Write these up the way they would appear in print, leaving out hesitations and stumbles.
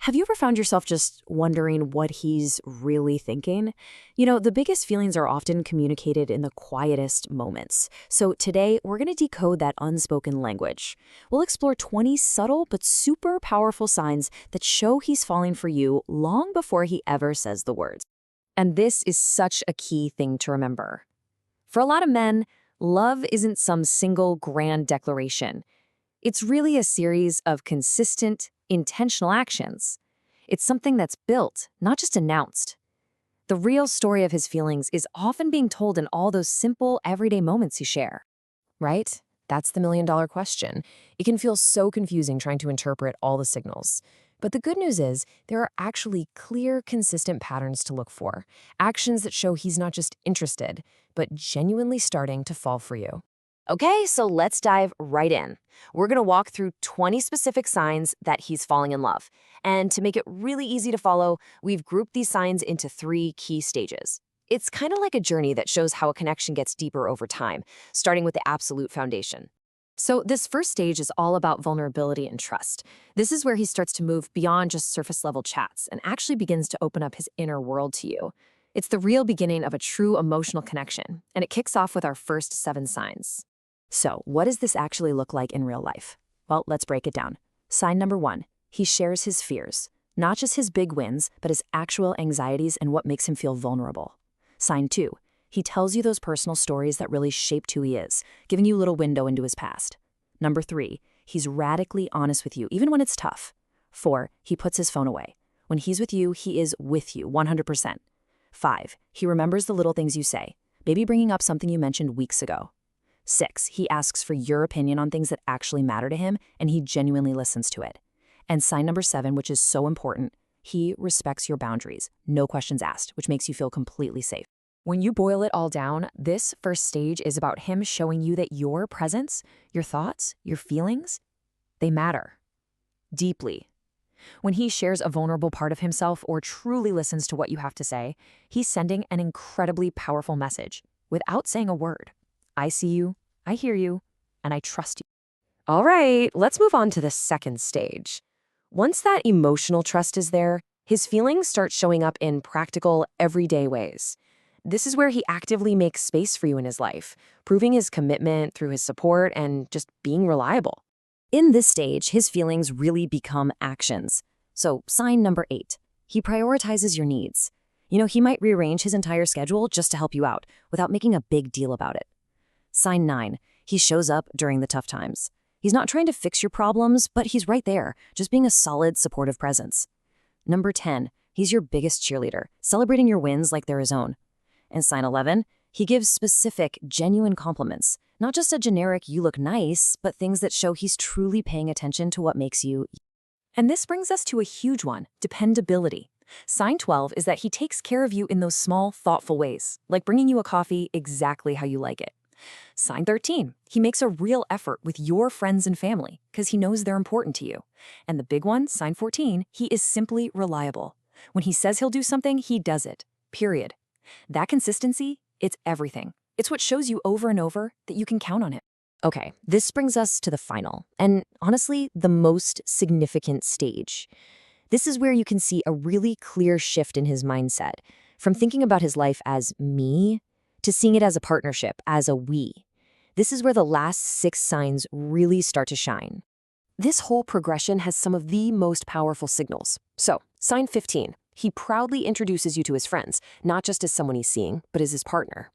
Have you ever found yourself just wondering what he's really thinking? The biggest feelings are often communicated in the quietest moments. So today, we're going to decode that unspoken language. We'll explore 20 subtle but super powerful signs that show he's falling for you long before he ever says the words. And this is such a key thing to remember. For a lot of men, love isn't some single grand declaration. It's really a series of consistent, intentional actions. It's something that's built, not just announced. The real story of his feelings is often being told in all those simple, everyday moments you share. Right? That's the million-dollar question. It can feel so confusing trying to interpret all the signals. But the good news is there are actually clear, consistent patterns to look for, actions that show he's not just interested, but genuinely starting to fall for you. Okay, so let's dive right in. We're going to walk through 20 specific signs that he's falling in love. And to make it really easy to follow, we've grouped these signs into 3 key stages. It's kind of like a journey that shows how a connection gets deeper over time, starting with the absolute foundation. So this first stage is all about vulnerability and trust. This is where he starts to move beyond just surface-level chats and actually begins to open up his inner world to you. It's the real beginning of a true emotional connection, and it kicks off with our first 7 signs. So, what does this actually look like in real life? Well, let's break it down. Sign number 1, he shares his fears. Not just his big wins, but his actual anxieties and what makes him feel vulnerable. Sign 2, he tells you those personal stories that really shaped who he is, giving you a little window into his past. Number 3, he's radically honest with you, even when it's tough. 4, he puts his phone away. When he's with you, he is with you, 100%. 5, he remembers the little things you say, maybe bringing up something you mentioned weeks ago. 6, he asks for your opinion on things that actually matter to him, and he genuinely listens to it. And sign number 7, which is so important, he respects your boundaries, no questions asked, which makes you feel completely safe. When you boil it all down, this first stage is about him showing you that your presence, your thoughts, your feelings, they matter. Deeply. When he shares a vulnerable part of himself or truly listens to what you have to say, he's sending an incredibly powerful message without saying a word. I see you, I hear you, and I trust you. All right, let's move on to the second stage. Once that emotional trust is there, his feelings start showing up in practical, everyday ways. This is where he actively makes space for you in his life, proving his commitment through his support and just being reliable. In this stage, his feelings really become actions. So, sign number 8, he prioritizes your needs. He might rearrange his entire schedule just to help you out, without making a big deal about it. Sign 9, he shows up during the tough times. He's not trying to fix your problems, but he's right there, just being a solid, supportive presence. Number 10, he's your biggest cheerleader, celebrating your wins like they're his own. And sign 11, he gives specific, genuine compliments, not just a generic "you look nice," but things that show he's truly paying attention to what makes you. And this brings us to a huge one, dependability. Sign 12 is that he takes care of you in those small, thoughtful ways, like bringing you a coffee exactly how you like it. Sign 13, he makes a real effort with your friends and family because he knows they're important to you. And the big one, sign 14, he is simply reliable. When he says he'll do something, he does it, period. That consistency, it's everything. It's what shows you over and over that you can count on him. Okay, this brings us to the final, and honestly, the most significant stage. This is where you can see a really clear shift in his mindset, from thinking about his life as me to seeing it as a partnership, as a we. This is where the last 6 signs really start to shine. This whole progression has some of the most powerful signals. So, sign 15, he proudly introduces you to his friends, not just as someone he's seeing, but as his partner.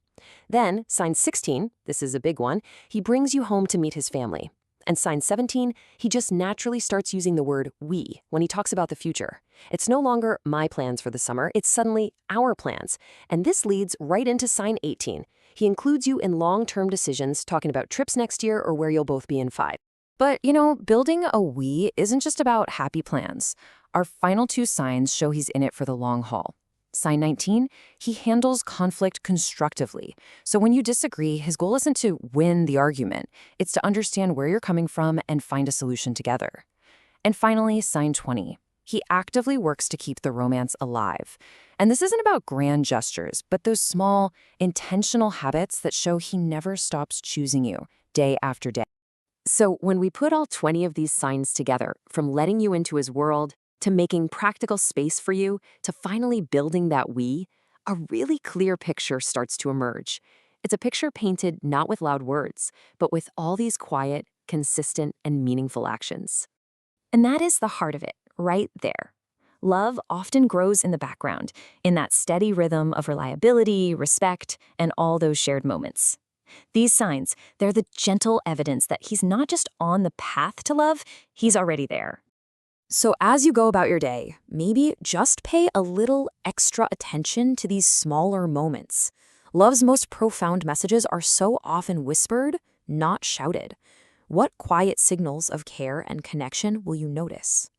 Then, sign 16, this is a big one, he brings you home to meet his family. And sign 17, he just naturally starts using the word we when he talks about the future. It's no longer my plans for the summer, it's suddenly our plans. And this leads right into sign 18. He includes you in long-term decisions, talking about trips next year or where you'll both be in 5. But, building a we isn't just about happy plans. Our final 2 signs show he's in it for the long haul. Sign 19, he handles conflict constructively. So when you disagree, his goal isn't to win the argument. It's to understand where you're coming from and find a solution together. And finally, sign 20, he actively works to keep the romance alive. And this isn't about grand gestures, but those small, intentional habits that show he never stops choosing you day after day. So when we put all 20 of these signs together, from letting you into his world, to making practical space for you, to finally building that we, a really clear picture starts to emerge. It's a picture painted not with loud words, but with all these quiet, consistent, and meaningful actions. And that is the heart of it, right there. Love often grows in the background, in that steady rhythm of reliability, respect, and all those shared moments. These signs, they're the gentle evidence that he's not just on the path to love, he's already there. So as you go about your day, maybe just pay a little extra attention to these smaller moments. Love's most profound messages are so often whispered, not shouted. What quiet signals of care and connection will you notice?